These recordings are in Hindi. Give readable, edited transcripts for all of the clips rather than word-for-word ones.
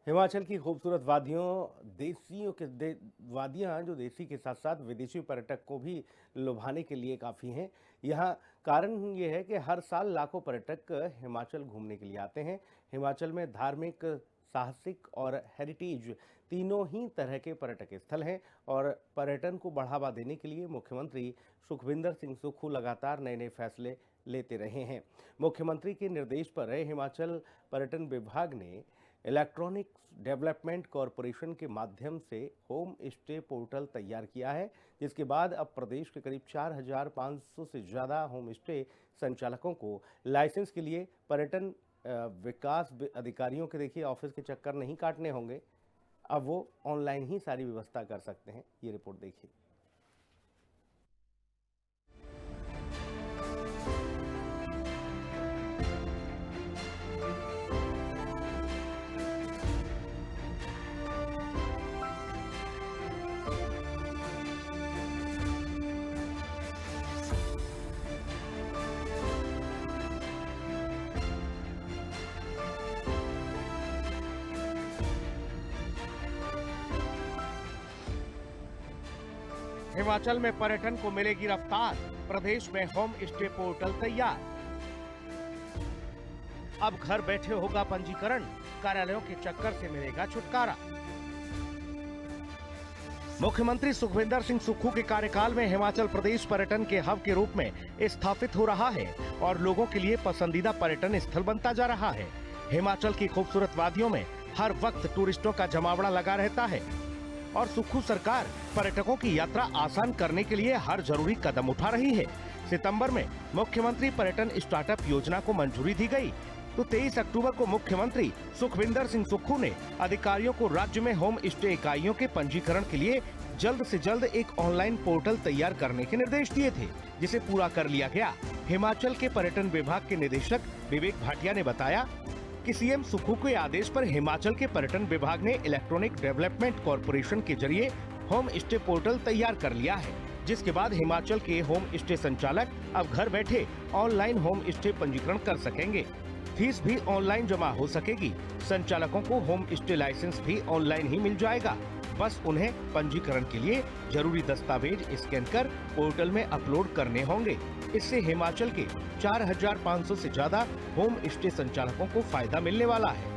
हिमाचल की खूबसूरत वादियाँ जो देसी के साथ साथ विदेशी पर्यटक को भी लुभाने के लिए काफ़ी हैं। यहाँ कारण ये है कि हर साल लाखों पर्यटक हिमाचल घूमने के लिए आते हैं। हिमाचल में धार्मिक, साहसिक और हेरिटेज तीनों ही तरह के पर्यटक स्थल हैं और पर्यटन को बढ़ावा देने के लिए मुख्यमंत्री सुखविंदर सिंह सुक्खू लगातार नए-नए फैसले लेते रहे हैं। मुख्यमंत्री के निर्देश पर हिमाचल पर्यटन विभाग ने इलेक्ट्रॉनिक डेवलपमेंट कॉरपोरेशन के माध्यम से होम स्टे पोर्टल तैयार किया है, जिसके बाद अब प्रदेश के करीब 4,500 से ज़्यादा होम स्टे संचालकों को लाइसेंस के लिए पर्यटन विकास अधिकारियों के देखिए ऑफिस के चक्कर नहीं काटने होंगे। अब वो ऑनलाइन ही सारी व्यवस्था कर सकते हैं। ये रिपोर्ट देखिए। हिमाचल में पर्यटन को मिलेगी रफ्तार, प्रदेश में होम स्टे पोर्टल तैयार। अब घर बैठे होगा पंजीकरण, कार्यालयों के चक्कर से मिलेगा छुटकारा। मुख्यमंत्री सुखविंदर सिंह सुक्खू के कार्यकाल में हिमाचल प्रदेश पर्यटन के हब के रूप में स्थापित हो रहा है और लोगों के लिए पसंदीदा पर्यटन स्थल बनता जा रहा है। हिमाचल की खूबसूरत वादियों में हर वक्त टूरिस्टों का जमावड़ा लगा रहता है और सुक्खू सरकार पर्यटकों की यात्रा आसान करने के लिए हर जरूरी कदम उठा रही है। सितंबर में मुख्यमंत्री पर्यटन स्टार्टअप योजना को मंजूरी दी गई, तो 23 अक्टूबर को मुख्यमंत्री सुखविंदर सिंह सुक्खू ने अधिकारियों को राज्य में होम स्टे इकाइयों के पंजीकरण के लिए जल्द से जल्द एक ऑनलाइन पोर्टल तैयार करने के निर्देश दिए थे, जिसे पूरा कर लिया गया। हिमाचल के पर्यटन विभाग के निदेशक विवेक भाटिया ने बताया कि सीएम सुक्खू के आदेश पर हिमाचल के पर्यटन विभाग ने इलेक्ट्रॉनिक डेवलपमेंट कॉरपोरेशन के जरिए होम स्टे पोर्टल तैयार कर लिया है, जिसके बाद हिमाचल के होम स्टे संचालक अब घर बैठे ऑनलाइन होम स्टे पंजीकरण कर सकेंगे। फीस भी ऑनलाइन जमा हो सकेगी। संचालकों को होम स्टे लाइसेंस भी ऑनलाइन ही मिल जाएगा। बस उन्हें पंजीकरण के लिए जरूरी दस्तावेज स्कैन कर पोर्टल में अपलोड करने होंगे। इससे हिमाचल के 4,500 से ज्यादा होम स्टे संचालकों को फायदा मिलने वाला है।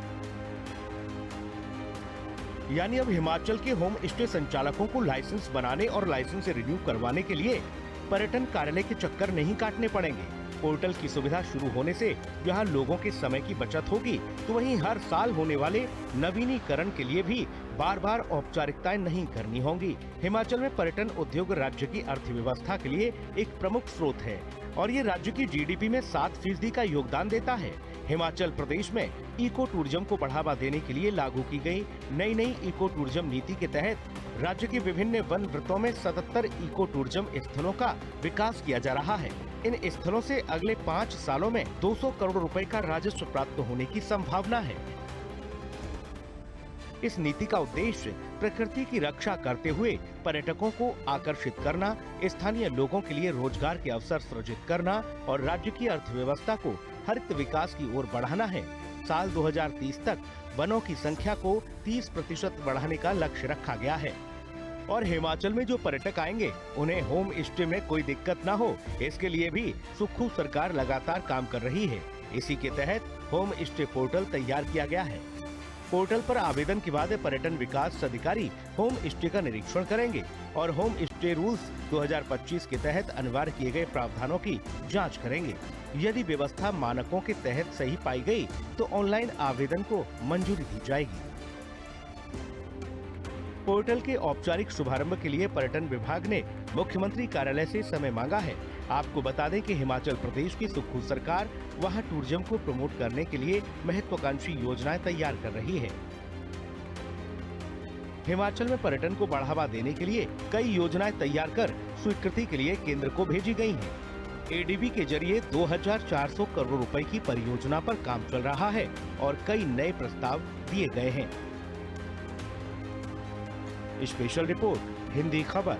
यानी अब हिमाचल के होम स्टे संचालकों को लाइसेंस बनाने और लाइसेंस रिन्यू करवाने के लिए पर्यटन कार्यालय के चक्कर नहीं काटने पड़ेंगे। पोर्टल की सुविधा शुरू होने से जहां लोगों के समय की बचत होगी, तो वहीं हर साल होने वाले नवीनीकरण के लिए भी बार बार औपचारिकताएं नहीं करनी होंगी। हिमाचल में पर्यटन उद्योग राज्य की अर्थव्यवस्था के लिए एक प्रमुख स्रोत है और ये राज्य की जीडीपी में 7% का योगदान देता है। हिमाचल प्रदेश में इको टूरिज्म को बढ़ावा देने के लिए लागू की गई नई इको टूरिज्म नीति के तहत राज्य के विभिन्न वन वृत्तों में 77 इको टूरिज्म स्थलों का विकास किया जा रहा है। इन स्थलों से अगले 5 सालों में 200 करोड़ रुपए का राजस्व प्राप्त होने की संभावना है। इस नीति का उद्देश्य प्रकृति की रक्षा करते हुए पर्यटकों को आकर्षित करना, स्थानीय लोगों के लिए रोजगार के अवसर सृजित करना और राज्य की अर्थव्यवस्था को हरित विकास की ओर बढ़ाना है। साल 2030 तक वनों की संख्या को 30% बढ़ाने का लक्ष्य रखा गया है और हिमाचल में जो पर्यटक आएंगे उन्हें होम स्टे में कोई दिक्कत न हो, इसके लिए भी सुक्खू सरकार लगातार काम कर रही है। इसी के तहत होम स्टे पोर्टल तैयार किया गया है। पोर्टल पर आवेदन के बाद पर्यटन विकास अधिकारी होम स्टे का निरीक्षण करेंगे और होम स्टे रूल्स 2025 के तहत अनिवार्य किए गए प्रावधानों की जांच करेंगे। यदि व्यवस्था मानकों के तहत सही पाई गई, तो ऑनलाइन आवेदन को मंजूरी दी जाएगी। पोर्टल के औपचारिक शुभारंभ के लिए पर्यटन विभाग ने मुख्यमंत्री कार्यालय से समय मांगा है। आपको बता दें कि हिमाचल प्रदेश की सुक्खू सरकार वहां टूरिज्म को प्रमोट करने के लिए महत्वाकांक्षी योजनाएं तैयार कर रही है। हिमाचल में पर्यटन को बढ़ावा देने के लिए कई योजनाएं तैयार कर स्वीकृति के लिए केंद्र को भेजी गई हैं। एडीबी के जरिए 2,400 करोड़ रुपए की परियोजना पर काम चल रहा है और कई नए प्रस्ताव दिए गए हैं। स्पेशल रिपोर्ट, हिंदी खबर।